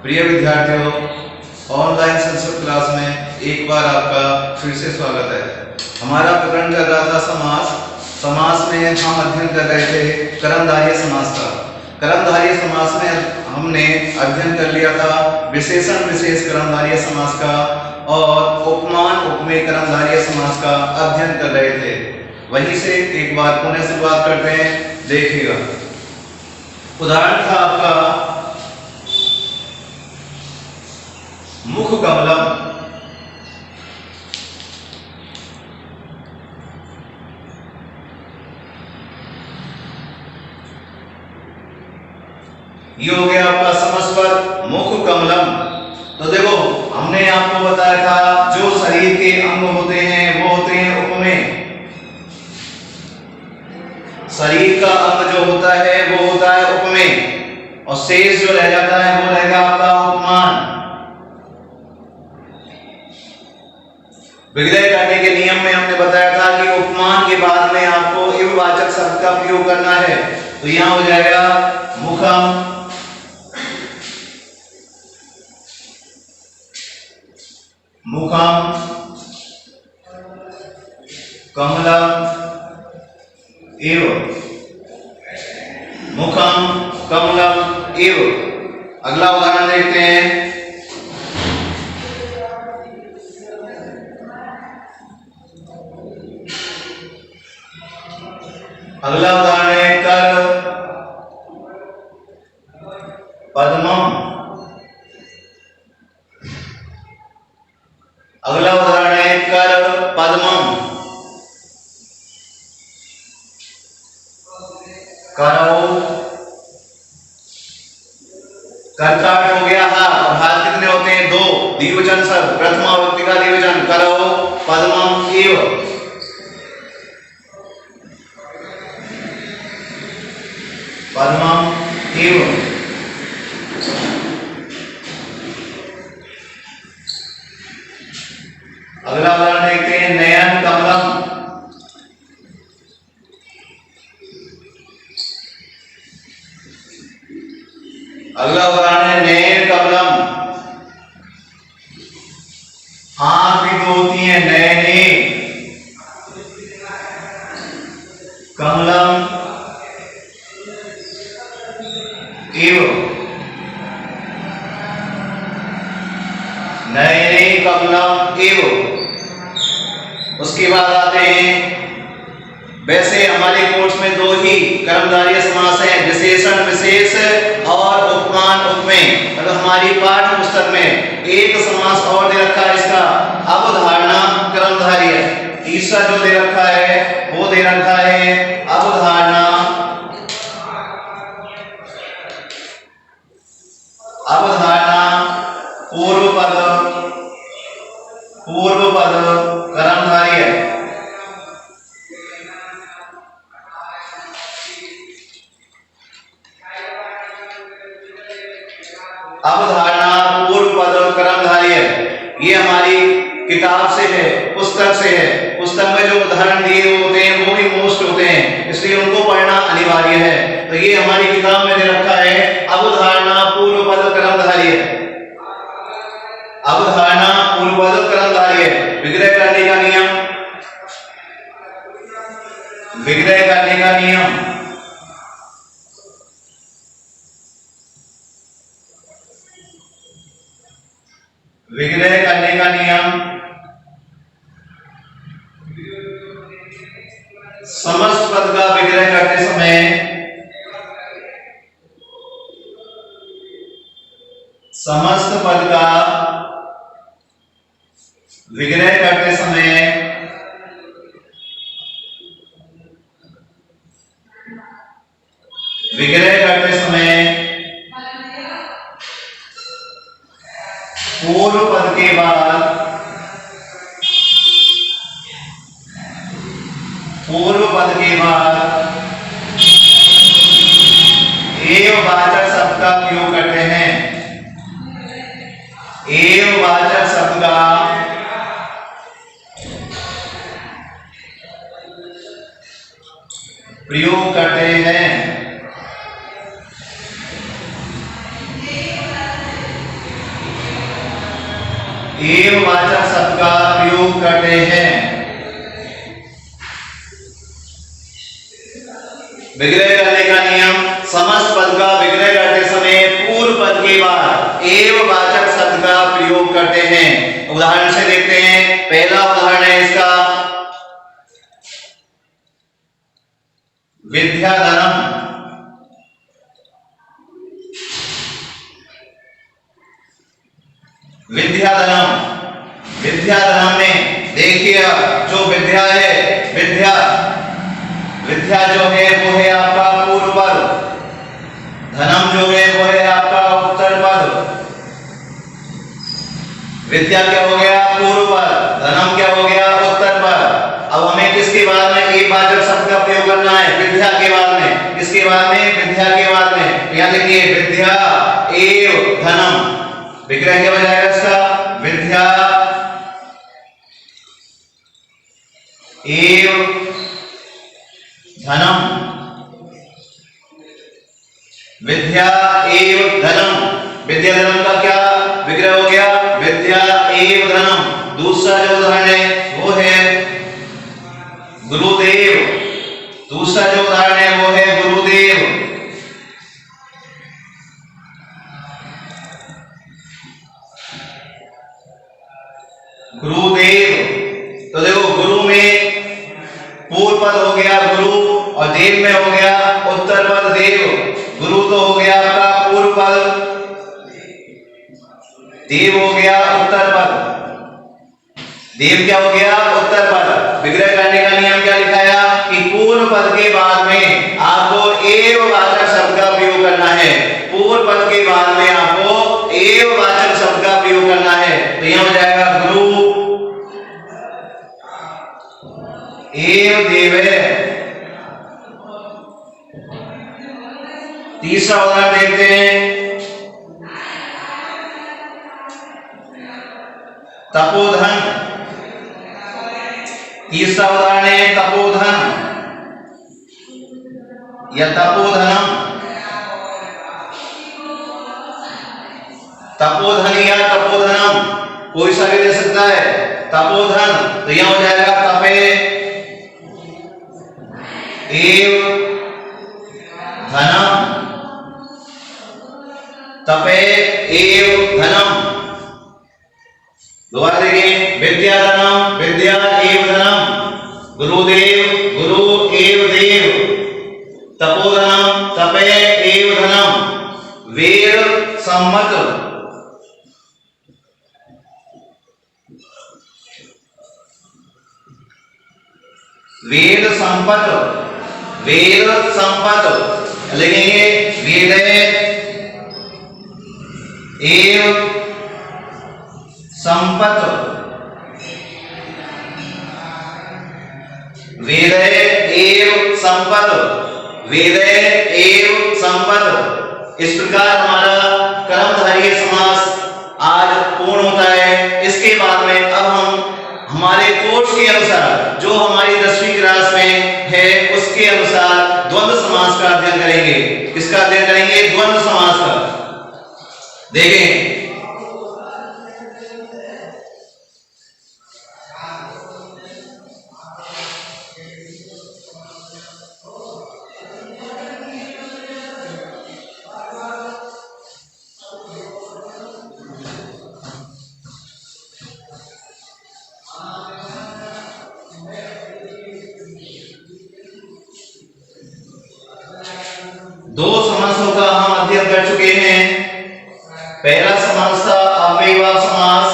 प्रिय विद्यार्थियों, online Sanskrit class में एक बार आपका फिर से स्वागत है। हमारा प्रकरण चल रहा था समास। समास में हम अध्ययन कर रहे थे कर्मधारय समास का। कर्मधारय समास में हमने अध्ययन कर लिया था विशेषण विशेष कर्मधारय समास का और उपमान उपमेय कर्मधारय समास का अध्ययन कर रहे थे। वहीं से एक बार पुनः शुरुआत करते हैं, देखिएगा। उदाहरण था आपका मुख कमलम। ये हो गया आपका समस्पद मुख कमलम। तो देखो, हमने आपको बताया था जो शरीर के अंग होते हैं वो होते हैं उपमेय। शरीर का अंग जो होता है वो होता है उपमेय और शेष जो रह जाता है वो रहेगा आपका उपमान। विग्रह करने के नियम में हमने बताया था कि उपमान के बाद में आपको इववाचक शब्द का प्रयोग करना है। तो यहां हो जाएगा मुखम, मुखम, कमलम एव, मुखम कमलम एव। अगला उदाहरण देखते हैं। अगला उदाहरण है कर पद्मम। अगला उदाहरण है कर पद्मम। करो, कर्ता हो गया हा और हाथ कितने होते हैं? दो। द्विवचन शब्द, प्रथमा विभक्ति का द्विवचन। करो पद्मम एव। पद्मम एव। अगला उदाहरण देखते हैं नयन कमलम। अगला उदाहरण है नयन कमलम। आंख भी दो होती है, नयने कमलम एव। नयने कमलम एव। उसके बाद आते हैं, वैसे हमारे कोर्स में दो ही कर्मधारय समास है, विशेषण विशेष और उपमान उपमेय। अगर हमारी पाठ्य पुस्तक में एक समास और दे रखा है, इसका अवधारणा कर्मधारय। तीसरा जो दे रखा है वो दे रखा है अवधारणा, अवधारणा पूर्व पद, पूर्व पद कर्मधारय। अवधारणा पूर्व पद कर्मधारय। ये हमारी किताब से है, पुस्तक से है। पुस्तक में जो उदाहरण दिए होते हैं वो भी मोस्ट होते हैं, इसलिए उनको पढ़ना अनिवार्य है। तो ये हमारी किताब में दे रखा है अवधारणा पूर्व पद कर्मधारय। अवधारणा पूर्व पद कर्मधारय। विग्रह करने का नियम, विग्रह करने का नियम। विग्रह करने का नियम, समस्त पद का विग्रह करते समय समस्त पद का विग्रह करते समय विग्रह करते समय पूर्व पद के बाद, पूर्व पद के बाद एववाचक शब्द का प्रयोग करते हैं। एववाचक शब्द का प्रयोग करते हैं। एववाचक शब्द का प्रयोग करते हैं। विग्रह करने का नियम, समस्त पद का विग्रह करते समय पूर्व पद के बाद एववाचक शब्द का प्रयोग करते हैं। उदाहरण से देखते हैं। पहला उदाहरण है इसका, विद्याधनम। विद्याधनम, विद्याधनम में देखिए जो विद्या है, विद्या विद्या जो है वो है आपका पूर्व पद, धनम जो है वो है आपका उत्तर पद। विद्या क्या हो गया? पूर्व पद। धनम क्या हो गया? उत्तर पद। अब हमें किसके बाद में एकवाचक शब्द का प्रयोग करना है? विद्या के बाद में। किसके बाद में? विद्या के बाद में। यहां देखिए, विद्या एव धनम, विग्रह क्या हो जाएगा इसका? विद्या एव धनम, विद्या एव धनम। विद्या धनम का क्या विग्रह हो गया? विद्या एव धनम। दूसरा जो उदाहरण है वो है गुरुदेव। दूसरा जो उदाहरण है वो है गुरुदेव। गुरुदेव, तो देखो गुरु में पूर्व पद हो गया गुरु और देव में हो गया उत्तर पद देव। गुरु तो हो गया आपका पूर्व पद, देव हो गया उत्तर पद। देव क्या हो गया? उत्तर पद। विग्रह करने का नियम क्या लिखाया कि पूर्व पद के बाद में आपको एववाचक शब्द का प्रयोग करना है। पूर्व पद के बाद में आपको एववाचक शब्द का प्रयोग करना है। तो यहां हो जाएगा गुरु एव देवे। तीसरा उदाहरण देखते हैं, तपोधन। तीसरा उदाहरण है तपोधन या तपोधनम। तपोधन या तपोधनम कोई सा भी दे सकता है। तपोधन, तो यहां हो जाएगा तपे एव धनम, तपे एव धनम। दोबारा देखिए, विद्याधनम, विद्या एव धनम। गुरुदेव, गुरु एव देव। तपोधनम, तपे एव धनम। वेद सम्मत, वेद संपत, वेद संपत लिखेंगे। वेद एव संपत, वेद एव संपत, वेद एव संपत। इस प्रकार हमारा कर्मधारय समास आज पूर्ण होता है। इसके बाद में अब हम हमारे कोर्स के अनुसार जो हमारी 10वीं क्लास में है उसके अनुसार द्वंद्व समास का अध्ययन करेंगे। किसका अध्ययन करेंगे? द्वंद्व समास का। देखें, दो समासों का हम अध्ययन कर चुके हैं। पहला समास था अव्ययीभाव समास,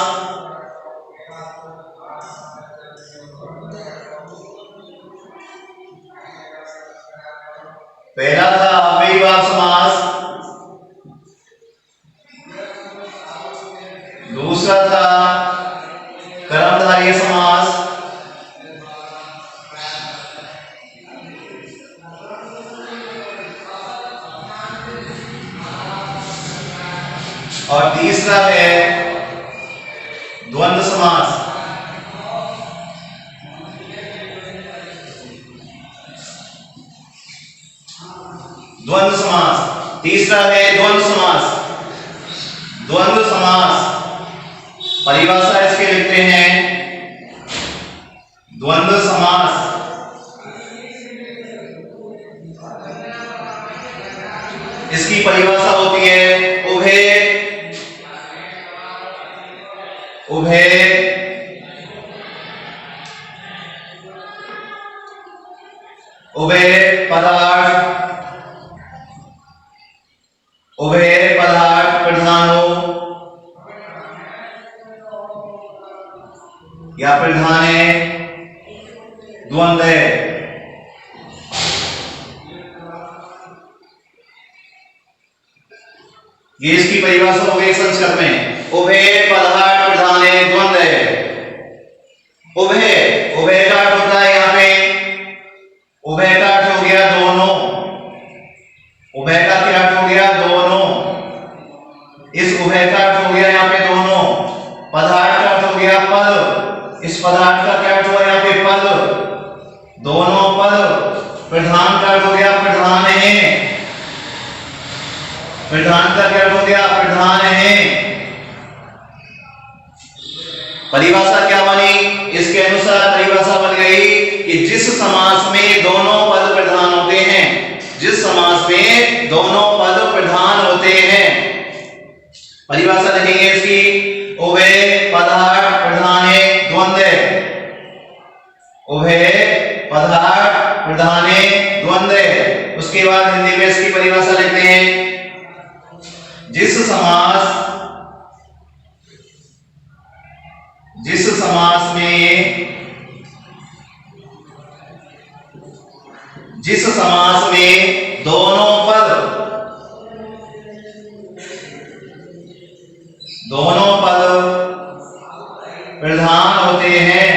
पहला था अव्ययीभाव समास। दूसरा था कर्मधारय समास। और तीसरा है द्वंद्व समास। द्वंद्व समास तीसरा है द्वंद्व समास। द्वंद्व समास परिभाषा इसके लिखते हैं द्वंद्व समास। इसकी परिभाषा होती है उभय पदार्थ प्रधानों या प्रधाने द्वंद्व। ये इसकी परिभाषा हो गई संस्कृत में। उभय पदार्थ प्रधाने द्वंद्व। उभय का अर्थ होता है यहाँ पे, उभय का अर्थ हो गया दोनों। उभय का क्या अर्थ हो गया? दोनों। इस उभय का अर्थ हो गया यहाँ पे दोनों। पदार्थ का अर्थ हो गया पद। इस पदार्थ का क्या अर्थ हुआ यहाँ पे? पद, दोनों पद। प्रधान का अर्थ हो गया प्रधान है। प्रधान का क्या अर्थ हो गया? प्रधान है। परिभाषा क्या बनी? इसके अनुसार परिभाषा बन गई कि जिस समास में दोनों पद प्रधान होते हैं, जिस समास में दोनों पद प्रधान होते हैं, परिभाषा लिखेंगे इसकी उभय पदार्थ प्रधाने द्वंद्व। उभय पदार्थ प्रधाने द्वंद्व। उसके बाद हिंदी में इसकी परिभाषा लिखते हैं जिस समास में दोनों पद प्रधान होते हैं,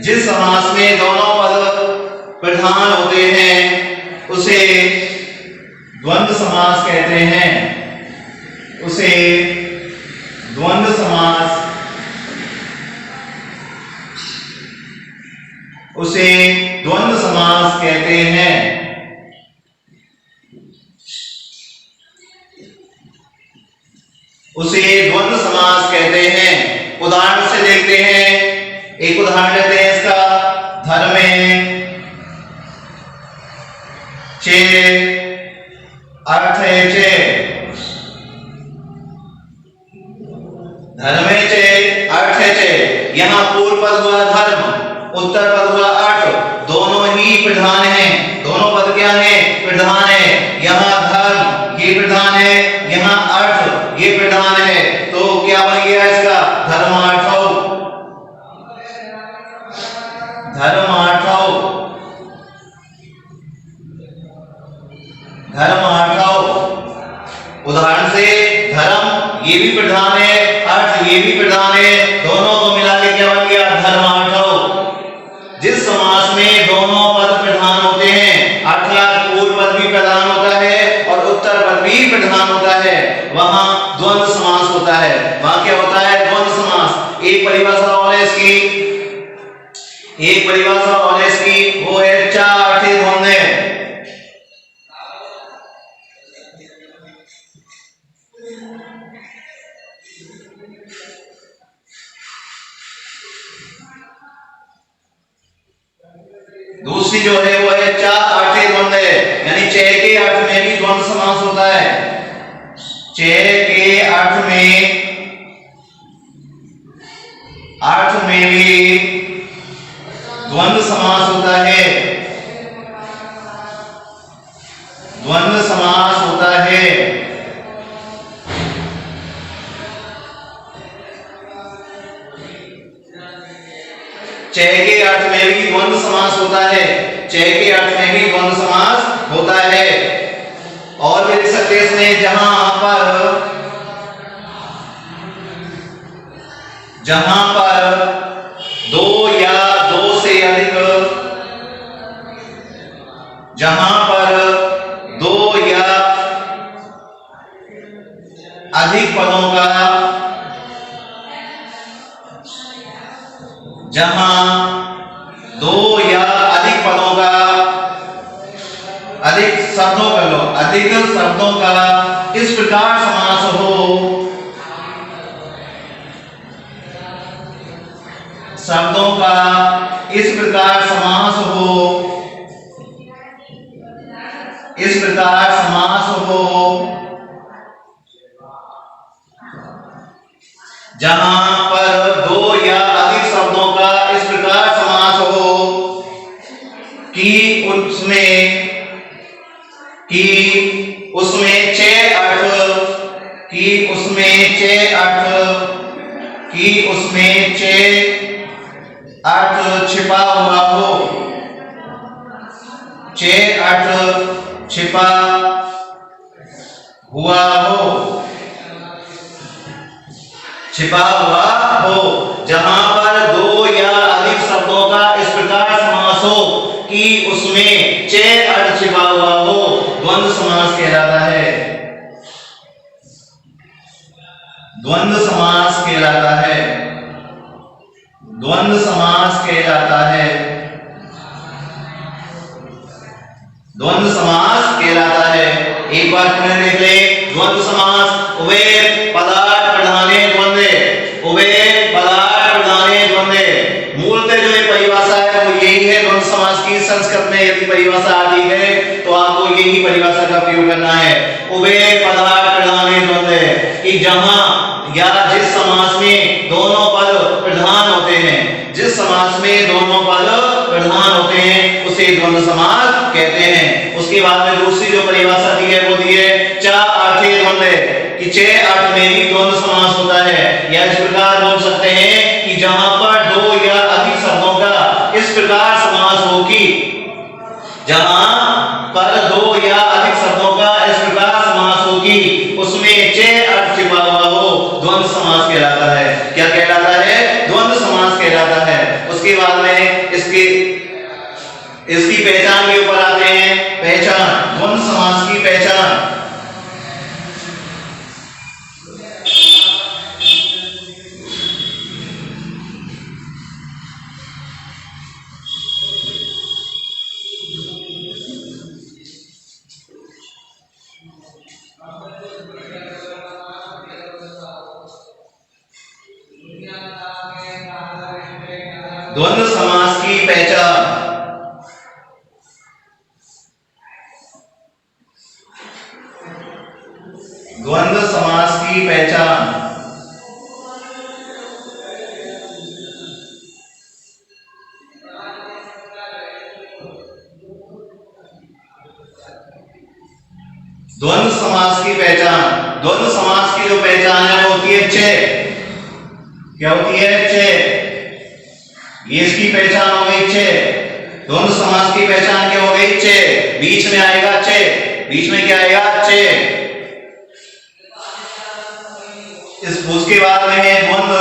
जिस समास में दोनों पद प्रधान होते हैं उसे द्वंद्व समास कहते हैं। उसे द्वंद्व समास कहते हैं। उसे द्वंद्व समास कहते हैं। उदाहरण से देखते हैं, एक उदाहरण लेते हैं इसका। धर्मे चे अर्थे चे। धर्मे चे अर्थे चे। यहां पूर्व पद हुआ धर्म, उत्तर पद हुआ अर्थ। दोनों ही प्रधान हैं। दोनों पद क्या हैं? प्रधान है। यहां धर्म ये प्रधान है, यहां अर्थ ये प्रधान है। तो क्या बन गया इसका? धर्मार्थौ। धर्मार्थौ। उदाहरण से धर्म ये भी प्रधान है, अर्थ ये भी प्रधान है, दोनों को मिला के क्या बन गया? धर्मार्थौ। जिस समास में दोनों पद प्रधान होते हैं, अर्थात पूर्व पद भी प्रधान होता है और उत्तर पद भी प्रधान होता है, वहां द्वंद्व समास होता है। वहां क्या होता है? द्वंद्व समास। एक परिभाषा और है इसकी, वो है चा अर्थे द्वंद्व। दूसरी जो है वो है चा अर्थे द्वंद्व, यानी चे के अर्थ में भी द्वंद्व समास होता है। चे के अर्थ में भी द्वंद्व समास होता है। द्वंद्व समास होता है। चे के अर्थ में भी द्वंद्व समास होता है। चे के अर्थ में भी द्वंद्व समास होता है। और भी देख सकते हैं इसमें, जहां पर दो या दो से अधिक, जहां पर दो या अधिक पदों का, जहां दो या अधिक पदों का शब्दों कर लो, अधिक शब्दों का इस प्रकार समास हो, शब्दों का इस प्रकार समास हो, इस प्रकार समास हो जहां पर दो या अधिक शब्दों का इस प्रकार समास हो कि उसमें छह अर्थ छिपा हुआ हो, छह अर्थ छिपा हुआ हो, जहां पर दो या अधिक शब्दों का इस प्रकार समास हो कि उसमें छह अर्थ छिपा हुआ हो, द्वंद्व समास कहलाता है। द्वंद्व समास कहलाता है। द्वंद्व समास कहलाता है। द्वंद्व समास कहलाता है। एक बार पुनः देख ले, द्वंद्व समास उभय पदार्थ प्रधाने द्वंद्वे, उभय पदार्थ प्रधाने द्वंद्वे। मूलतः जो ये परिभाषा है वो यही है द्वंद्व समास की। संस्कृत में यदि परिभाषा आती है तो आपको यही परिभाषा का प्रयोग करना है, उभय पदार्थ प्रधाने द्वंद्वे, कि जहां या जिस समास में दोनों पद प्रधान होते हैं, जिस समास में दोनों पद प्रधान होते हैं उसे द्वंद्व समास कहते हैं। उसके बाद में दूसरी जो परिभाषा दी है वो दी है चा अर्थे द्वंद्वे, कि छह अर्थ में भी द्वंद्व समास होता है। या इस प्रकार बोल सकते हैं कि जहां पर दो या अधिक शब्दों का इस प्रकार समास हो कि जहां पर दो या अधिक शब्दों का इस प्रकार समास हो कि उसमें छह अर्थ छिपा हुआ हो, द्वंद्व समास कहलाता है। क्या कहलाता है? द्वंद्व समास कहलाता है। उसके बाद में इसकी पहचान के ऊपर आते हैं। पहचान, द्वंद्व समास की पहचान। द्वंद्व समास की पहचान। द्वंद्व समास की पहचान। द्वंद्व समास की पहचान। द्वंद्व समास की जो पहचान है वो होती है छह। क्या होती है? छह। ये इसकी पहचान हो गई छह। द्वंद्व समास की पहचान क्या हो गई? छह। बीच में आएगा छह। बीच में क्या आएगा? छह। उसके बाद में है द्वंद्व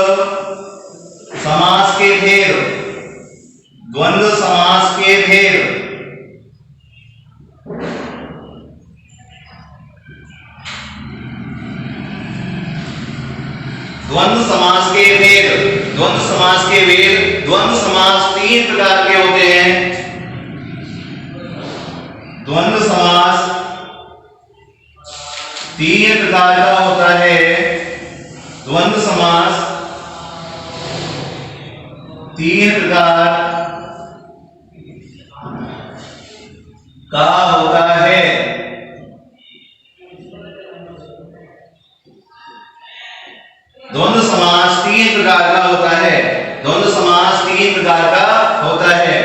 समास के भेद। द्वंद्व समास के भेद। द्वंद्व समास के भेद। द्वंद्व समास के भेद। द्वंद्व समास तीन प्रकार के होते हैं। द्वंद्व समास तीन प्रकार का होता है। द्वंद्व समास तीन प्रकार का होता है। द्वंद्व समास तीन प्रकार का होता है। द्वंद्व समास तीन प्रकार का होता है।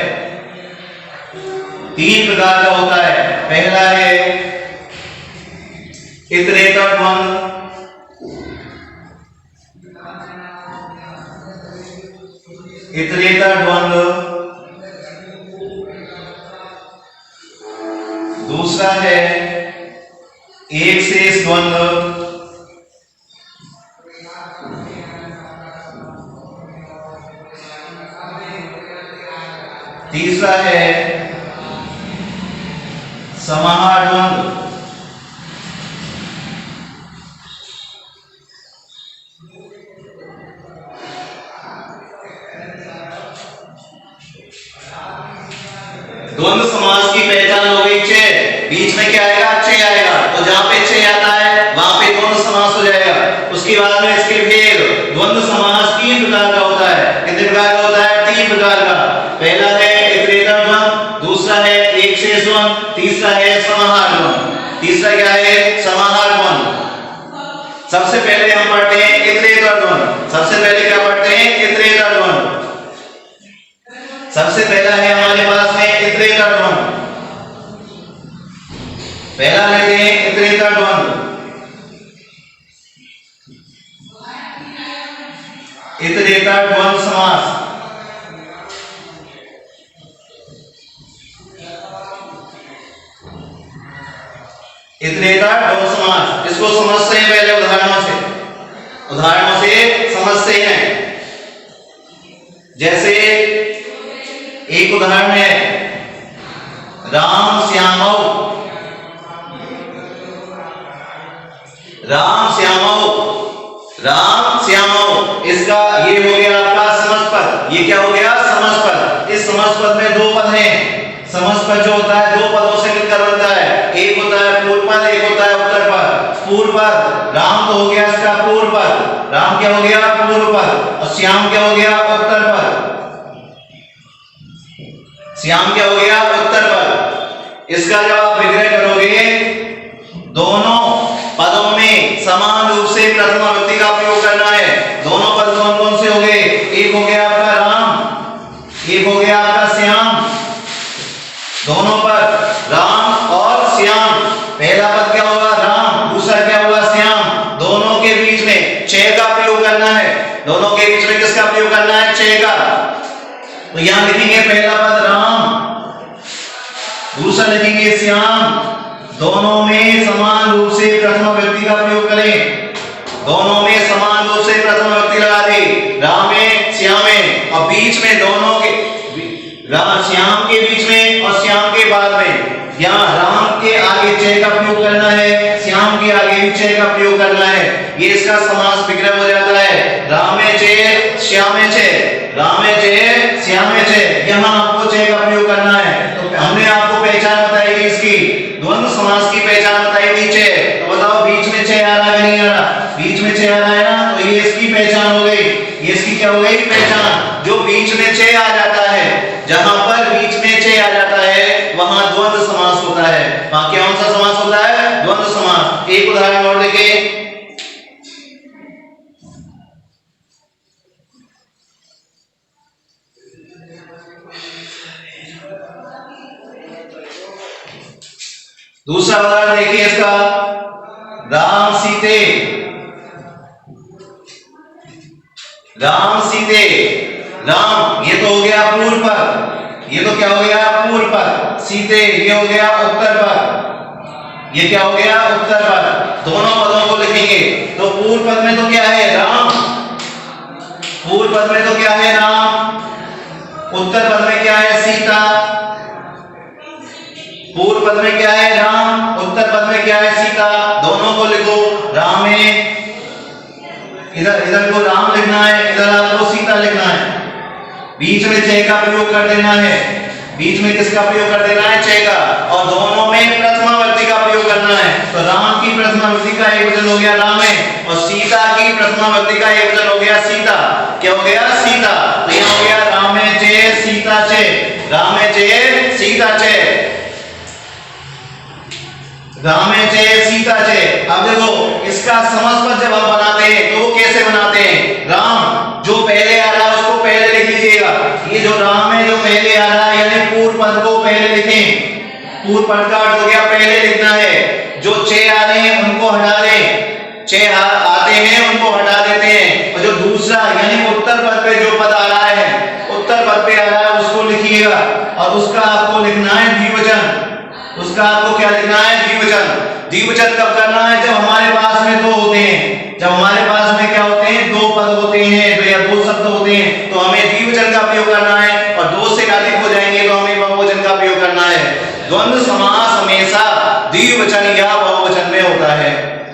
तीन प्रकार का होता है। पहला है इतरेतर द्वंद्व। इतरेतर द्वंद्व। दूसरा है एक शेष द्वंद्व। तीसरा है समाहार द्वंद्व। द्वंद्व समास की पहचान हो गई छह। बीच में क्या उसके बाद में इसके भेद। द्वंद्व समास 3 प्रकार का होता है। कितने प्रकार का होता है? 3 प्रकार का। पहला है इतरेतर द्वंद्व, दूसरा है एक शेष द्वंद्व, तीसरा है समाहार द्वंद्व। तीसरा क्या है? समाहार द्वंद्व। सबसे पहले हम पढ़ते हैं इतरेतर द्वंद्व। सबसे पहले क्या पढ़ते हैं? इतरेतर द्वंद्व। सबसे पहला है हमारे पास में इतरेतर द्वंद्व। पहला लेते हैं इतरेतर द्वंद्व। इतरेतर द्वंद्व समास। इतरेतर द्वंद्व समास, इसको समझते हैं पहले उदाहरणों से। उदाहरणों से समझते हैं। जैसे एक उदाहरण है राम श्यामौ। राम श्यामौ, राम श्यामौ, इसका ये हो गया आपका समस्त। ये क्या हो गया? समस्त पद। इस समस्त पद में 2 पद हैं। समस्त पद जो होता है 2 पदों से मिलकर बनता है। एक होता है पूर्व पद, एक होता है उत्तर पद। पूर्व पद राम तो हो गया इसका पूर्व पद, राम क्या हो गया? पूर्व पद। और श्याम क्या हो गया? उत्तर पद। श्याम क्या हो गया? उत्तर पद। इसका जब आप विग्रह करोगे, दोनों पदों में समान रूप से प्रथमा विभक्ति का प्रयोग करना है। दोनों पद कौन कौन से हो गए? एक हो गया आपका राम, एक हो गया आपका श्याम। दोनों पद राम और श्याम। पहला पद क्या होगा? राम, दूसरा क्या होगा? श्याम। दोनों के बीच में चे का प्रयोग करना है। दोनों के बीच में किसका प्रयोग करना है? चे का। तो यहां लिखेंगे पहला पद राम, दूसरा लिखेंगे श्याम। दोनों में समान रूप से प्रथमा विभक्ति का प्रयोग करें। दोनों में समान रूप से प्रथमा विभक्ति लगा दी, रामे श्यामे। और बीच में दोनों के श्याम के बीच में और श्याम के बाद में यहाँ राम के आगे चे का प्रयोग करना है, श्याम के आगे भी चे का प्रयोग करना है। ये इसका समास विग्रह हो जाता है। रामे चे श्यामे चे, रामे चे श्यामे चे। यहाँ आपको चे का प्रयोग करना है। तो हमने आपको पहचान बताई थी इसकी, द्वंद्व समास की पहचान बताई थी चे। तो बताओ बीच में चे आ रहा है नहीं आ रहा? बीच में चे आ रहा है ना, तो ये इसकी पहचान हो गई। ये इसकी क्या हो गई? पहचान। जो बीच में चे आ जाता है, जहां पर बीच में चे आ जाता है वहां द्वंद्व समास होता है। वहां कौन सा समास होता है? द्वंद्व समास। एक उदाहरण और देखिए। दूसरा उदाहरण देखिए इसका, राम सीते। राम सीते, राम ये तो हो गया पूर्व पद, ये तो क्या हो गया? पूर्व पद। सीते ये हो गया उत्तर पद, ये क्या हो गया? उत्तर पद। दोनों पदों को लिखेंगे तो पूर्व पद में तो क्या है? राम। पूर्व पद में तो क्या है? राम। उत्तर पद में क्या है? सीता। पूर्व पद में क्या है? राम, उत्तर पद में क्या है? सीता। दोनों को लिखो। रामे, इधर को राम लिखना है, इधर आपको सीता लिखना है। बीच में चे का प्रयोग कर देना है। बीच में किसका प्रयोग कर देना है? चे का। और दोनों में प्रथमा विभक्ति का प्रयोग करना है। तो राम की प्रथमा विभक्ति का एकवचन हो गया रामे, और सीता की प्रथमा विभक्ति का एकवचन हो गया सीता। क्या हो गया? सीता। तो यह हो गया रामे चे सीता चे, रामे चे सीता चे, रामे चे सीता चे। अब देखो इसका समस्त पद जब हम बनाते हैं तो वो कैसे बनाते हैं? राम जो पहले आ रहा है उसको पहले लिख लीजिएगा। ये जो राम है जो पहले आ रहा है यानी पूर्व पद को पहले लिखें। पूर्व पद का अर्थ हो गया पहले लिखना है। जो चे आ रहे हैं उनको हटा दें, चे आते हैं उनको हटा देते हैं। और जो दूसरा यानी उत्तर पद पे जो पद आ रहा है, उत्तर पद पे आ रहा है उसको लिखिएगा। और उसका आपको लिखना है द्विवचन। उसका आपको क्या लिखना है? द्विवचन। द्विवचन कब करना है? जब हमारे पास में 2 होते हैं। जब हमारे पास में क्या होते हैं? 2 पद होते हैं या 2 शब्द होते हैं तो हमें द्विवचन का प्रयोग करना है। और 2 से अधिक हो जाएंगे तो हमें बहुवचन का प्रयोग करना है। द्वंद्व समास हमेशा द्विवचन या बहुवचन में होता है।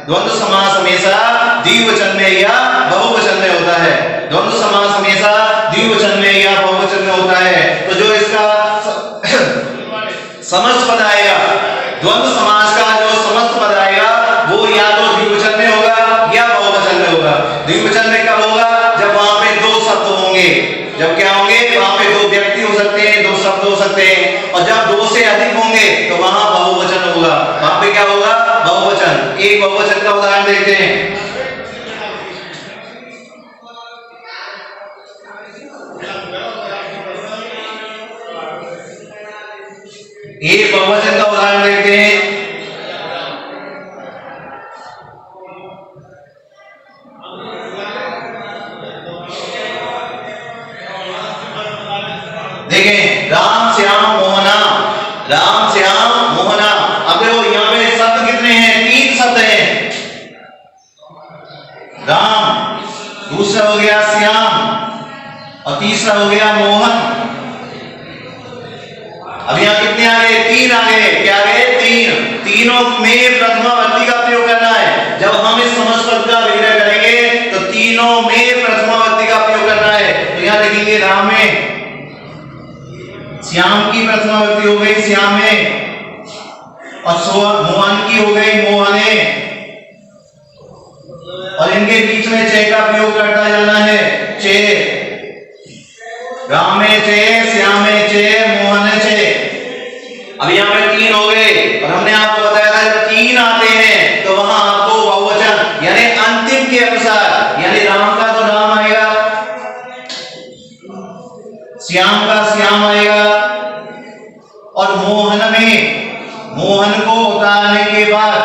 द्वंद्व समास हमेशा द्विवचन में या बहुवचन में होता है। द्वंद्व समास हमेशा द्विवचन में या बहुवचन में होता है। तो जो इसका समस्त पद आएगा, द्वंद्व समास का जो समस्त पद आएगा वो या तो द्विवचन में होगा या बहुवचन में होगा। हो सकते हैं, और जब 2 से अधिक होंगे तो वहां बहुवचन होगा। वहां पे क्या होगा? बहुवचन। एक बहुवचन का उदाहरण देखते हैं। एक बहुवचन का उदाहरण देखते हैं। देखें, राम श्याम मोहना, राम श्याम मोहना। अब देखो यहाँ पे शब्द कितने हैं? 3 शब्द हैं। राम, दूसरा हो गया श्याम, और तीसरा हो गया मोहन। अब यहाँ कितने आ गए? 3 आ गए। क्या आ गए? 3। तीनों में प्रथमा व्यक्ति का प्रयोग करना है। जब हम इस समास पद का विग्रह करेंगे तो तीनों में प्रथमा व्यक्ति का प्रयोग करना है। तो यहाँ देखेंगे, राम में श्याम की प्रथमा व्यक्ति हो गई श्यामे, और मोहन की हो गई मोहने, और इनके बीच में चे का प्रयोग करता जाना है। चे, रामे चे, श्यामे चे, मोहने चे। अब यहाँ पे 3 हो गए, और हमने आपको बताया था जब 3 आते हैं तो वहां आपको बहुवचन यानी अंतिम के अनुसार, यानी राम का तो राम आएगा, श्याम का श्याम आएगा, और मोहन में मोहन को उतारने के बाद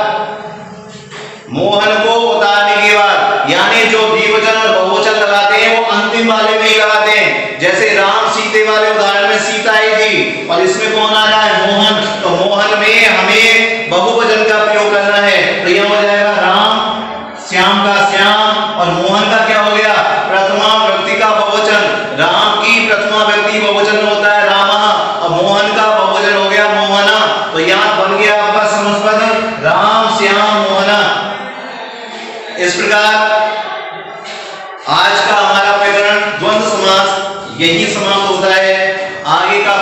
यानी जो द्विवचन और बहुवचन लगाते हैं वो अंतिम वाले में ही लगाते हैं। जैसे राम सीते वाले उदाहरण में सीता आई थी, और इसमें कौन आ रहा है? मोहन। तो मोहन में हमें बहुवचन का प्रयोग करना है। तो यह हो जाएगा राम, श्याम का श्याम, और मोहन का क्या हो गया? प्रथमा व्यक्ति का बहुवचन। राम की प्रथमा व्यक्ति बहुवचन होता है रामा, और मोहन का बहुवचन हो गया मोहना। तो यहाँ बन गया आपका समासपद राम श्याम मोहना। इस प्रकार आज का हमारा प्रकरण द्वंद्व समास यही समाप्त होता है। आगे का